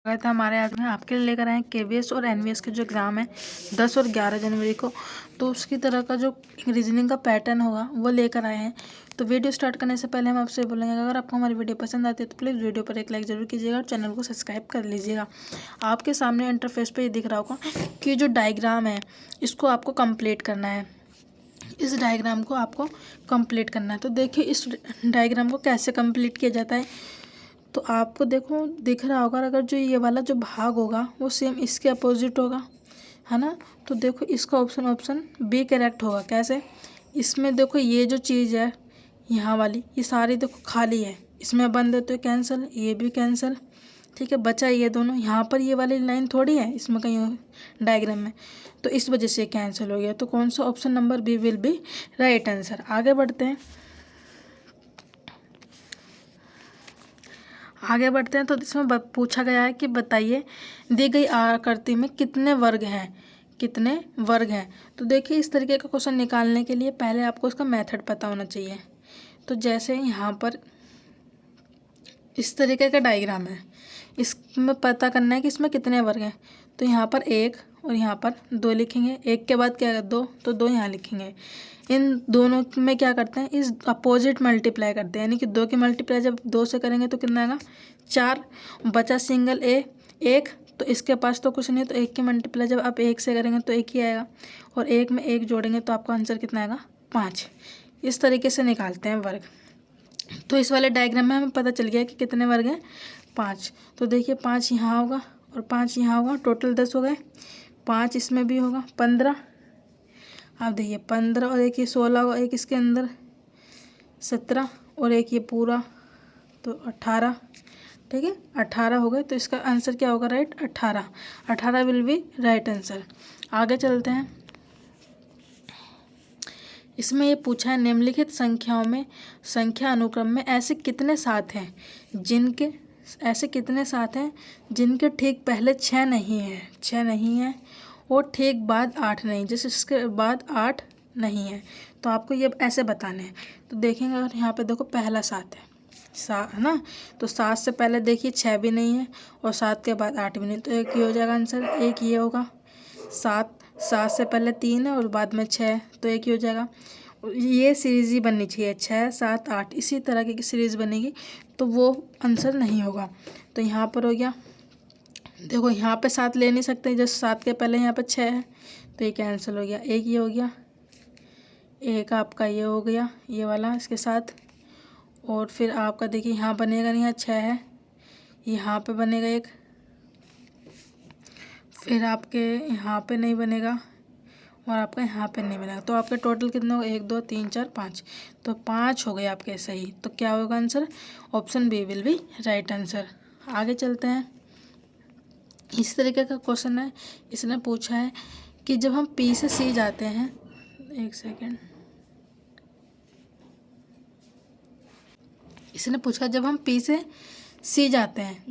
स्वागत है हमारे आज में। आपके लिए लेकर आए हैं केवीएस और एनवीएस के जो एग्ज़ाम है 10 और 11 जनवरी को, तो उसकी तरह का जो रीजनिंग का पैटर्न होगा वो लेकर आए हैं। तो वीडियो स्टार्ट करने से पहले हम आपसे बोलेंगे, अगर आपको हमारी वीडियो पसंद आती है तो प्लीज़ वीडियो पर एक लाइक ज़रूर कीजिएगा और चैनल को सब्सक्राइब कर लीजिएगा। आपके सामने इंटरफेस पर ये दिख रहा होगा कि जो डायग्राम है इसको आपको कंप्लीट करना है। इस डायग्राम को आपको कंप्लीट करना है। तो देखिए इस डायग्राम को कैसे कंप्लीट किया जाता है। तो आपको देखो दिख रहा होगा, अगर जो ये वाला जो भाग होगा वो सेम इसके अपोजिट होगा, है ना। तो देखो इसका ऑप्शन बी करेक्ट होगा। कैसे? इसमें देखो ये जो चीज़ है यहाँ वाली, ये सारी देखो खाली है, इसमें बंद है तो कैंसिल, ये भी कैंसिल, ठीक है। बचा ये दोनों, यहाँ पर ये वाली लाइन थोड़ी है इसमें कहीं डायग्राम में, तो इस वजह से कैंसिल हो गया। तो कौन सा option number B will be right answer. आगे बढ़ते हैं। तो इसमें पूछा गया है कि बताइए दी गई आकृति में कितने वर्ग हैं। तो देखिए इस तरीके का क्वेश्चन निकालने के लिए पहले आपको इसका मेथड पता होना चाहिए। तो जैसे यहाँ पर इस तरीके का डायग्राम है, इसमें पता करना है कि इसमें कितने वर्ग हैं। तो यहाँ पर 1 और यहाँ पर 2 लिखेंगे, 1 के बाद क्या 2, तो 2 यहाँ लिखेंगे। इन दोनों में क्या करते हैं, इस अपोजिट मल्टीप्लाई करते हैं, यानी कि 2 की मल्टीप्लाई जब 2 से करेंगे तो कितना आएगा 4, बचा सिंगल ए 1, तो इसके पास तो कुछ नहीं, तो 1 की मल्टीप्लाई जब आप 1 से करेंगे तो 1 ही आएगा, और 1 में 1 जोड़ेंगे तो आपका आंसर कितना आएगा 5। इस तरीके से निकालते हैं वर्ग। तो इस वाले डायग्राम में हमें पता चल गया कि कितने वर्ग हैं 5। तो देखिए 5 यहाँ होगा और 5 यहाँ होगा, टोटल 10 हो गए। 5 इसमें भी होगा 15, आप देखिए 15 और एक ये 16 और एक इसके अंदर 17 और एक ये पूरा तो 18, ठीक है 18 हो गए। तो इसका आंसर क्या होगा right 18 will be right answer. आगे चलते हैं। इसमें ये पूछा है निम्नलिखित संख्याओं में संख्या अनुक्रम में ऐसे कितने साथ हैं जिनके ठीक पहले 6 नहीं है और ठीक बाद 8 नहीं, जैसे इसके बाद 8 नहीं है। तो आपको ये ऐसे बताने हैं। तो देखेंगे अगर यहाँ पे देखो पहला 7 है ना, तो 7 से पहले देखिए 6 भी नहीं है और 7 के बाद 8 भी नहीं, तो एक ये हो जाएगा आंसर, एक ये होगा। 7 से पहले 3 है और बाद में 6, तो एक ही हो जाएगा। ये सीरीज़ ही बननी चाहिए 6 7 8, इसी तरह की सीरीज़ बनेगी तो वो आंसर नहीं होगा। तो यहाँ पर हो गया, देखो यहाँ पे 7 ले नहीं सकते, जैसे 7 के पहले यहाँ पे 6 है तो ये कैंसिल हो गया। एक ये हो गया, एक आपका ये हो गया ये वाला इसके साथ, और फिर आपका देखिए यहाँ बनेगा नहीं, यहाँ 6 है, यहाँ पे बनेगा एक, फिर आपके यहाँ पे नहीं बनेगा और आपका यहाँ पे नहीं बनेगा। तो आपके टोटल कितने हो गए 1 2 3 4 5, तो 5 हो गए आपके सही। तो क्या होगा answer, option B will be right answer. आगे चलते हैं। इस तरीके का क्वेश्चन है, इसने पूछा है कि जब हम पी से सी जाते हैं, एक सेकेंड, इसने पूछा जब हम पी से सी जाते हैं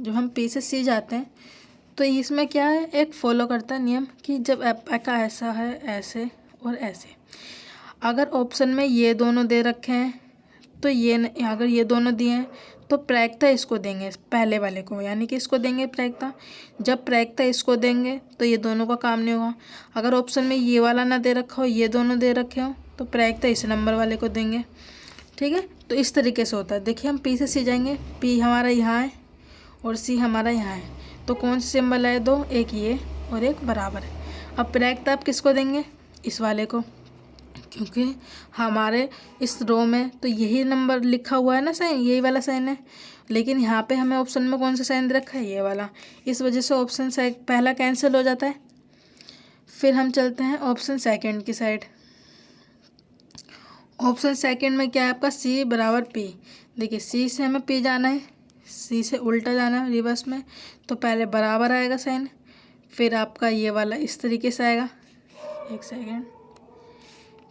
तो इसमें क्या है, एक फॉलो करता है नियम कि जब का ऐसा है ऐसे और ऐसे, अगर ऑप्शन में ये दोनों दे रखे हैं तो ये अगर ये दोनों दिए हैं तो प्रायिकता इसको देंगे पहले वाले को, यानी कि इसको देंगे प्रायिकता। जब प्रायिकता इसको देंगे तो ये दोनों का काम नहीं होगा। अगर ऑप्शन में ये वाला ना दे रखा हो, ये दोनों दे रखे हो, तो प्रायिकता इस नंबर वाले को देंगे, ठीक है। तो इस तरीके से होता है। देखिए हम पी से सी जाएंगे, पी हमारा यहाँ है और सी हमारा यहाँ है, तो कौन सा सिंबल है दो, एक ये और एक बराबर है। अब प्रायिकता आप किसको देंगे, इस वाले को, क्योंकि हमारे इस रो में तो यही नंबर लिखा हुआ है ना, साइन यही वाला साइन है, लेकिन यहाँ पे हमें ऑप्शन में कौन सा साइन दे रखा है, ये वाला, इस वजह से ऑप्शन पहला कैंसिल हो जाता है। फिर हम चलते हैं ऑप्शन सेकंड की साइड। ऑप्शन सेकंड में क्या है आपका, सी बराबर पी। देखिए सी से हमें पी जाना है, सी से उल्टा जाना है रिवर्स में, तो पहले बराबर आएगा साइन, फिर आपका ये वाला इस तरीके से आएगा, एक सेकेंड,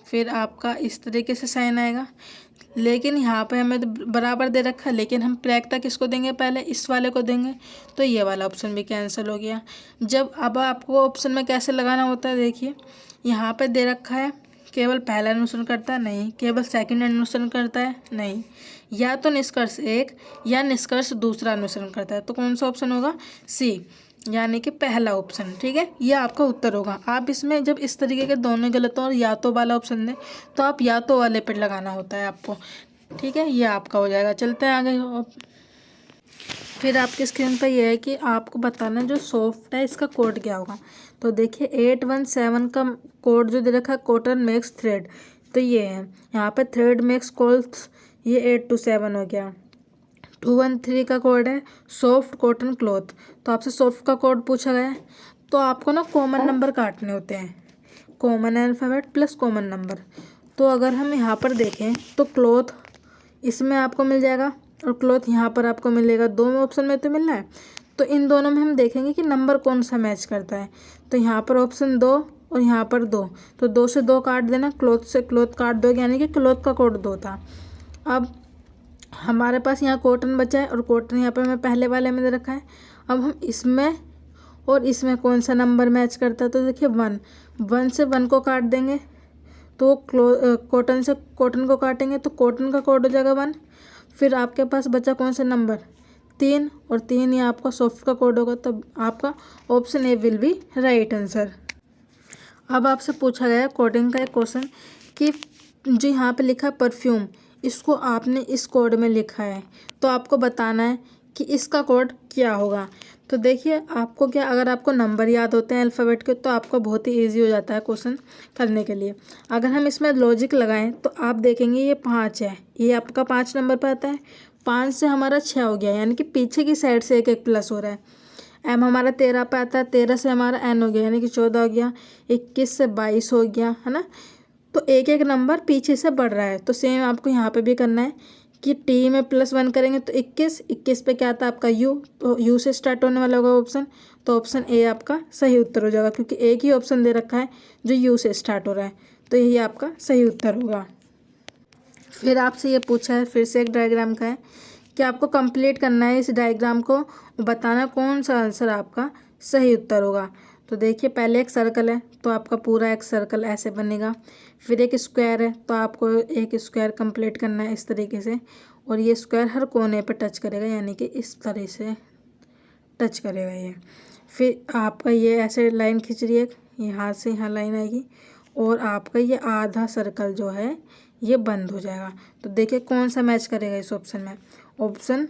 फिर आपका इस तरीके से साइन आएगा। लेकिन यहाँ पे हमें तो बराबर दे रखा है, लेकिन हम प्रायिकता किसको देंगे, पहले इस वाले को देंगे, तो ये वाला ऑप्शन भी कैंसिल हो गया। जब अब आपको ऑप्शन में कैसे लगाना होता है, देखिए यहाँ पे दे रखा है केवल पहला अनुसरण करता है, नहीं, केवल सेकंड अनुसरण करता है, नहीं, या तो निष्कर्ष एक या निष्कर्ष दूसरा अनुसरण करता है। तो कौन सा ऑप्शन होगा? सी, यानी कि पहला ऑप्शन। ठीक है, यह आपका उत्तर होगा। आप इसमें जब इस तरीके के दोनों गलत हो और या तो वाला ऑप्शन दें तो आप या तो वाले पर लगाना होता है आपको। ठीक है, यह आपका हो जाएगा। चलते हैं आगे। फिर आपकी स्क्रीन पर यह है कि आपको बताना जो सॉफ्ट है इसका कोड क्या होगा। तो देखिए 817 का कोड जो दे रखा है, कॉटन मेक्स थ्रेड, तो ये है यहाँ पे थ्रेड मेक्स कॉल्स, ये 827 हो गया। 213 का कोड है सॉफ्ट कॉटन क्लॉथ, तो आपसे सॉफ्ट का कोड पूछा गया है। तो आपको ना कॉमन नंबर काटने होते हैं, common alphabet plus common number. तो अगर हम यहाँ पर देखें तो क्लॉथ इसमें आपको मिल जाएगा और क्लॉथ यहाँ पर आपको मिलेगा, दो ऑप्शन में तो मिलना है। तो इन दोनों में हम देखेंगे कि नंबर कौन सा मैच करता है। तो यहाँ पर ऑप्शन 2 और यहाँ पर 2, तो 2 से 2 काट देना, क्लॉथ से क्लॉथ काट दो, यानी कि क्लॉथ का कोड 2 था। अब हमारे पास यहाँ कॉटन बचा है और कॉटन यहाँ पर मैं पहले वाले में दे रखा है। अब हम इसमें और इसमें कौन सा नंबर मैच करता है, तो देखिए 1 से 1 को काट देंगे तो कॉटन से कॉटन को काटेंगे तो कॉटन का कोड हो जाएगा 1। फिर आपके पास बचा कौन सा नंबर, 3, और 3 ये आपका सॉफ्ट का कोड होगा। तो आपका option A will be right answer. अब आपसे पूछा गया कोडिंग का एक क्वेश्चन कि जो यहाँ पे लिखा है परफ्यूम, इसको आपने इस कोड में लिखा है, तो आपको बताना है कि इसका कोड क्या होगा। तो देखिए आपको क्या, अगर आपको नंबर याद होते हैं अल्फ़ाबेट के तो आपको बहुत ही ईजी हो जाता है क्वेश्चन करने के लिए। अगर हम इसमें लॉजिक लगाएं तो आप देखेंगे ये 5 है, ये आपका 5 नंबर पर आता है। 5 से हमारा 6 हो गया, यानी कि पीछे की साइड से एक एक प्लस हो रहा है। एम हमारा 13 पे आता है, 13 से हमारा एन हो गया, यानी कि 14 हो गया। 21 से 22 हो गया, है ना। तो एक एक नंबर पीछे से बढ़ रहा है। तो सेम आपको यहाँ पे भी करना है कि टी में +1 करेंगे तो 21 पे क्या आता है आपका यू, तो यू से स्टार्ट होने वाला होगा ऑप्शन। तो ऑप्शन ए आपका सही उत्तर हो जाएगा, क्योंकि एक ही ऑप्शन दे रखा है जो यू से स्टार्ट हो रहा है, तो यही आपका सही उत्तर होगा। फिर आपसे ये पूछा है, फिर से एक डायग्राम का है कि आपको कंप्लीट करना है इस डायग्राम को, बताना कौन सा आंसर आपका सही उत्तर होगा। तो देखिए पहले एक सर्कल है तो आपका पूरा एक सर्कल ऐसे बनेगा। फिर एक स्क्वायर है तो आपको एक स्क्वायर कंप्लीट करना है इस तरीके से, और ये स्क्वायर हर कोने पे टच करेगा, यानी कि इस तरह से टच करेगा ये। फिर आपका ये ऐसे लाइन खींच रही है, यहाँ से यहाँ लाइन आएगी, और आपका ये आधा सर्कल जो है ये बंद हो जाएगा। तो देखिए कौन सा मैच करेगा इस ऑप्शन में। ऑप्शन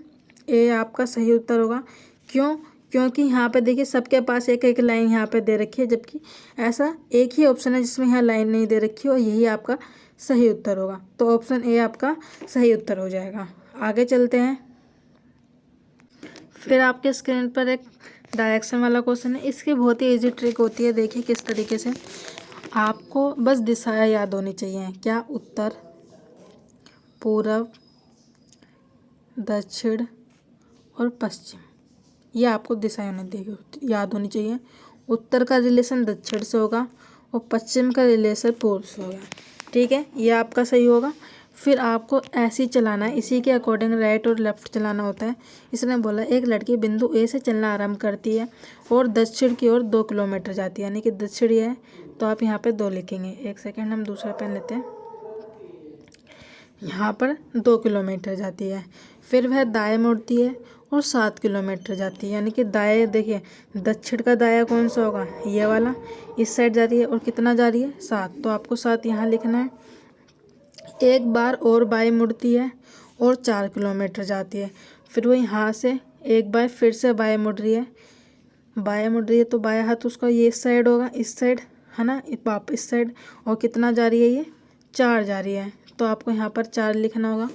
ए आपका सही उत्तर होगा। क्यों? क्योंकि यहाँ पे देखिए सबके पास एक एक लाइन यहाँ पे दे रखी है, जबकि ऐसा एक ही ऑप्शन है जिसमें यहाँ लाइन नहीं दे रखी है, और यही आपका सही उत्तर होगा। तो ऑप्शन ए आपका सही उत्तर हो जाएगा। आगे चलते हैं। फिर आपके स्क्रीन पर एक डायरेक्शन वाला क्वेश्चन है। इसकी बहुत ही ईजी ट्रिक होती है, देखिए किस तरीके से। आपको बस दिशाएं याद होनी चाहिए, क्या? उत्तर, पूरब, दक्षिण और पश्चिम, ये आपको दिशाएं याद होनी चाहिए। उत्तर का रिलेशन दक्षिण से होगा और पश्चिम का रिलेशन पूर्व से होगा। ठीक है, ये आपका सही होगा। फिर आपको ऐसे ही चलाना है, इसी के अकॉर्डिंग राइट और लेफ्ट चलाना होता है। इसने बोला एक लड़की बिंदु ए से चलना आरंभ करती है और दक्षिण की ओर 2 किलोमीटर जाती है, यानी कि दक्षिण ये है, तो आप यहाँ पे 2 लिखेंगे। एक सेकेंड, हम दूसरा पेन लेते हैं। यहाँ पर 2 किलोमीटर जाती है। फिर वह दाएं मुड़ती है और 7 किलोमीटर जाती है, यानी कि दाएं, देखिए दक्षिण का दाया कौन सा होगा, ये वाला, इस साइड जा रही है और कितना जा रही है, 7, तो आपको 7 यहाँ लिखना है। एक बार और बाएं मुड़ती है और 4 किलोमीटर जाती है। फिर वो यहाँ से एक बार फिर से बाएं मुड़ रही है, तो बायां हाथ उसका ये इस साइड होगा, इस साइड, है ना, वापस इस साइड, और कितना जा रही है, ये 4 जा रही है, तो आपको यहाँ पर 4 लिखना होगा।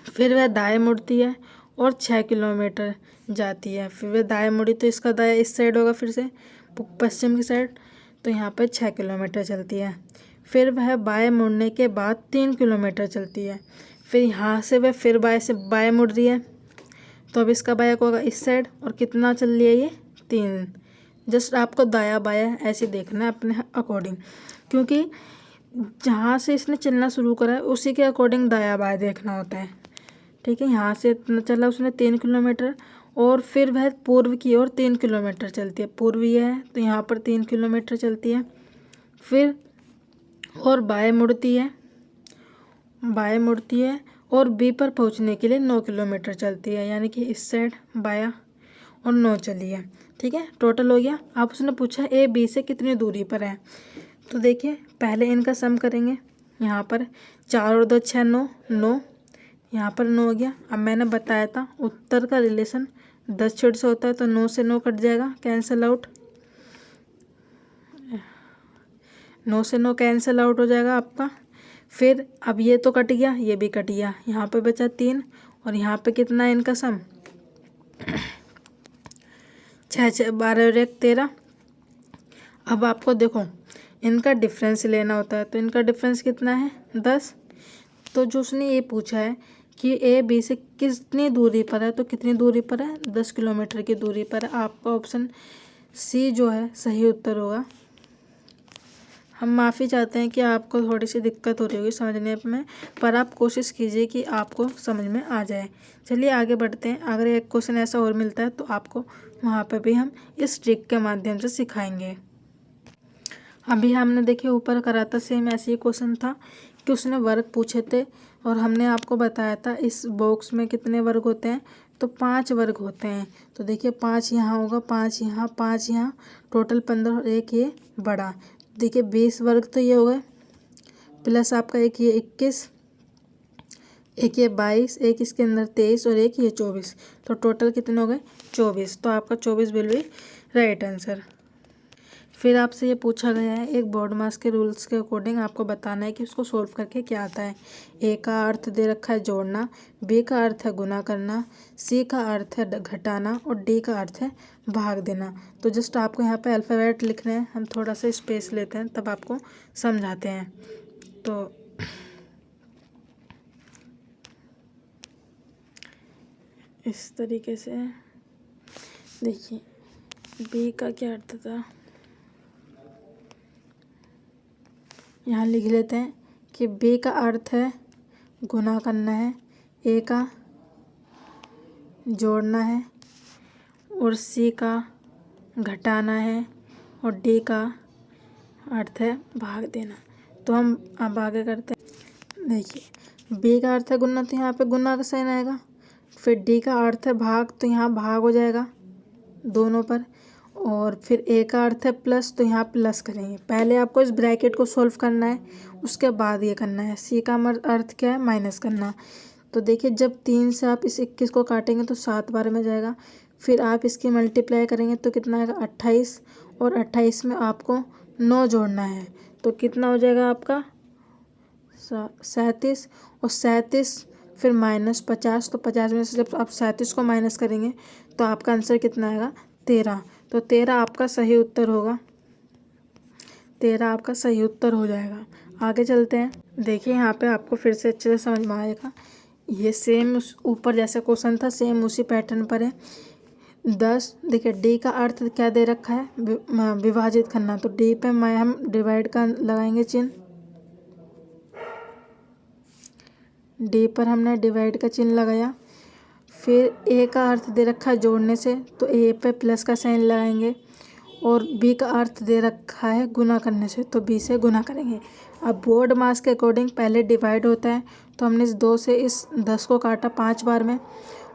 फिर वह दाएं मुड़ती है और 6 किलोमीटर जाती है। फिर वह दाएं मुड़ी तो इसका दाया इस साइड होगा, फिर से पश्चिम की साइड, तो यहाँ पर 6 किलोमीटर चलती है। फिर वह बाएं मुड़ने के बाद 3 किलोमीटर चलती है। फिर यहाँ से वह फिर बाएं मुड़ रही है, तो अब इसका बाया को होगा इस साइड, और कितना चल रही है, ये 3। जस्ट आपको दाया बाया ऐसे देखना है अपने अकॉर्डिंग, क्योंकि जहाँ से इसने चलना शुरू करा है उसी के अकॉर्डिंग दाया बाया देखना होता है। ठीक है, यहाँ से इतना चला उसने 3 किलोमीटर, और फिर वह पूर्व की ओर 3 किलोमीटर चलती है, पूर्व ये है तो यहाँ पर 3 किलोमीटर चलती है। फिर और बाएं मुड़ती है और बी पर पहुंचने के लिए 9 किलोमीटर चलती है, यानी कि इस साइड बाया और 9 चली है। ठीक है, टोटल हो गया। अब उसने पूछा ए बी से कितनी दूरी पर है। तो देखिए पहले इनका सम करेंगे। यहाँ पर 4 और 2 6 9 9, यहाँ पर 9 हो गया। अब मैंने बताया था उत्तर का रिलेशन 10 छेद से होता है, तो 9 से 9 कट जाएगा, कैंसिल आउट। 9 से 9 कैंसिल आउट हो जाएगा आपका। फिर अब ये तो कट गया, ये भी कट गया, यहाँ पे बचा 3 और यहाँ पे कितना है इनका सम 6 6 12 और 1 13। अब आपको देखो इनका डिफरेंस लेना होता है, तो इनका डिफरेंस कितना है 10। तो जो उसने ये पूछा है कि ए बी से कितनी दूरी पर है, तो कितनी दूरी पर है 10 किलोमीटर की दूरी पर है। आपका ऑप्शन सी जो है सही उत्तर होगा। हम माफ़ी चाहते हैं कि आपको थोड़ी सी दिक्कत हो रही होगी समझने में, पर आप कोशिश कीजिए कि आपको समझ में आ जाए। चलिए आगे बढ़ते हैं। अगर एक क्वेश्चन ऐसा और मिलता है तो आपको वहाँ पर भी हम इस ट्रिक के माध्यम से सिखाएंगे। अभी हमने देखिए ऊपर करा था, सेम ऐसे ही क्वेश्चन था कि उसने वर्ग पूछे थे और हमने आपको बताया था इस बॉक्स में कितने वर्ग होते हैं, तो 5 वर्ग होते हैं। तो देखिए 5 यहाँ होगा, 5 यहाँ, 5 यहाँ, टोटल 15 और एक ये बड़ा। देखिए 20 वर्ग तो ये हो गए, प्लस आपका एक ये 21, एक ये 22, एक इसके अंदर 23 और एक ये 24, तो टोटल कितने हो गए 24। तो आपका 24 विल बी राइट आंसर। फिर आपसे ये पूछा गया है एक बोर्ड मास के रूल्स के अकॉर्डिंग आपको बताना है कि उसको सोल्व करके क्या आता है। ए का अर्थ दे रखा है जोड़ना, बी का अर्थ है गुना करना, सी का अर्थ है घटाना और डी का अर्थ है भाग देना। तो जस्ट आपको यहाँ पे अल्फ़ाबेट लिखने हैं, हम थोड़ा सा स्पेस लेते हैं तब आपको समझाते हैं। तो इस तरीके से देखिए बी का क्या अर्थ था, यहाँ लिख लेते हैं कि बी का अर्थ है गुना करना है, ए का जोड़ना है और सी का घटाना है और डी का अर्थ है भाग देना। तो हम अब आगे करते हैं। देखिए बी का अर्थ है गुना, तो यहाँ पे गुना का साइन आएगा। फिर डी का अर्थ है भाग, तो यहाँ भाग हो जाएगा दोनों पर। और फिर ए का अर्थ है प्लस, तो यहाँ प्लस करेंगे। पहले आपको इस ब्रैकेट को सॉल्व करना है, उसके बाद ये करना है। सी का अर्थ क्या है माइनस करना। तो देखिए जब 3 से आप इस 21 को काटेंगे तो 7 बार में जाएगा। फिर आप इसकी मल्टीप्लाई करेंगे तो कितना आएगा 28, और 28 में आपको 9 जोड़ना है, तो कितना हो जाएगा आपका 37। और 37 फिर माइनस 50, तो 50 में से जब आप 37 को माइनस करेंगे तो आपका आंसर कितना आएगा 13। तो 13 आपका सही उत्तर होगा, 13 आपका सही उत्तर हो जाएगा। आगे चलते हैं। देखिए यहाँ पे आपको फिर से अच्छे से समझ में आएगा। ये सेम उस ऊपर जैसा क्वेश्चन था सेम उसी पैटर्न पर है। 10 देखिए डी का अर्थ क्या दे रखा है विभाजित करना, तो डी पे हम डिवाइड का लगाएंगे चिन्ह, डी पर हमने डिवाइड का चिन्ह लगाया। फिर ए का अर्थ दे रखा है जोड़ने से, तो ए पे प्लस का साइन लगाएंगे। और बी का अर्थ दे रखा है गुना करने से, तो बी से गुना करेंगे। अब बोर्ड मास के अकॉर्डिंग पहले डिवाइड होता है, तो हमने इस 2 से इस 10 को काटा 5 बार में,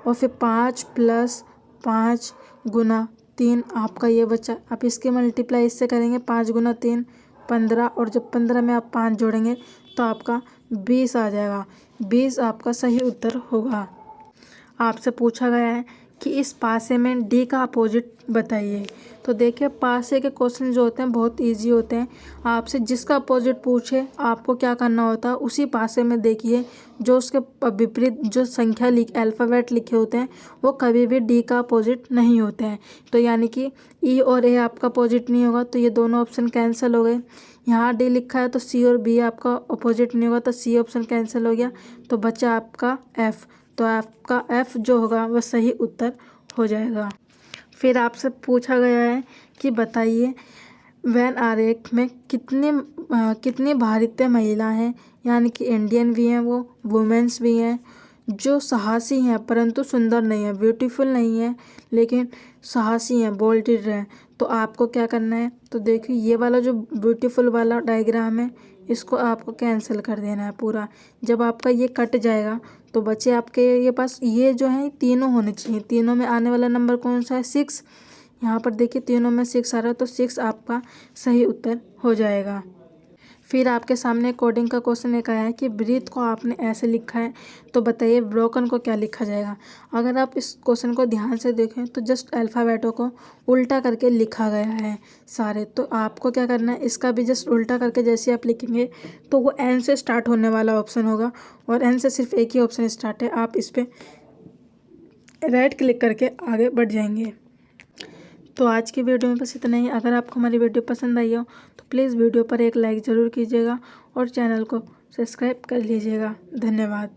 और फिर 5 + 5 गुना 3 आपका ये बचा। अब इसकी मल्टीप्लाई इससे करेंगे, 5 गुना 3 15, और जब 15 में आप 5 जोड़ेंगे तो आपका 20 आ जाएगा। 20 आपका सही उत्तर होगा। आपसे पूछा गया है कि इस पासे में डी का अपोजिट बताइए। तो देखिए पासे के क्वेश्चन जो होते हैं बहुत इजी होते हैं। आपसे जिसका अपोजिट पूछे आपको क्या करना होता है, उसी पासे में देखिए जो उसके विपरीत जो संख्या अल्फ़ाबेट लिखे होते हैं वो कभी भी डी का अपोजिट नहीं होते हैं। तो यानी कि ई और ए आपका अपोजिट नहीं होगा, तो ये दोनों ऑप्शन कैंसिल हो गए। यहाँ डी लिखा है तो सी और बी आपका अपोजिट नहीं होगा, तो सी ऑप्शन कैंसिल हो गया, तो बचा आपका एफ़। तो आपका एफ़ जो होगा वह सही उत्तर हो जाएगा। फिर आपसे पूछा गया है कि बताइए वेन आरेख में कितनी भारतीय महिला हैं, यानी कि इंडियन भी हैं वो, वुमेन्स भी हैं, जो साहसी हैं परंतु सुंदर नहीं है, ब्यूटीफुल नहीं है लेकिन साहसी हैं, बोल्डेड हैं। तो आपको क्या करना है, तो देखिए ये वाला जो ब्यूटीफुल वाला डायग्राम है इसको आपको कैंसिल कर देना है पूरा। जब आपका ये कट जाएगा तो बचे आपके ये पास ये जो है तीनों होने चाहिए। तीनों में आने वाला नंबर कौन सा है? 6। यहाँ पर देखिए तीनों में 6 आ रहा है, तो 6 आपका सही उत्तर हो जाएगा। फिर आपके सामने कोडिंग का क्वेश्चन एक आया है कि ब्रीथ को आपने ऐसे लिखा है, तो बताइए ब्रोकन को क्या लिखा जाएगा। अगर आप इस क्वेश्चन को ध्यान से देखें तो जस्ट अल्फ़ाबेटों को उल्टा करके लिखा गया है सारे। तो आपको क्या करना है, इसका भी जस्ट उल्टा करके जैसे आप लिखेंगे तो वो एन से स्टार्ट होने वाला ऑप्शन होगा, और एन से सिर्फ एक ही ऑप्शन स्टार्ट है। आप इस पर राइट क्लिक करके आगे बढ़ जाएंगे। तो आज की वीडियो में बस इतना ही। अगर आपको हमारी वीडियो पसंद आई हो तो प्लीज़ वीडियो पर एक लाइक ज़रूर कीजिएगा और चैनल को सब्सक्राइब कर लीजिएगा। धन्यवाद।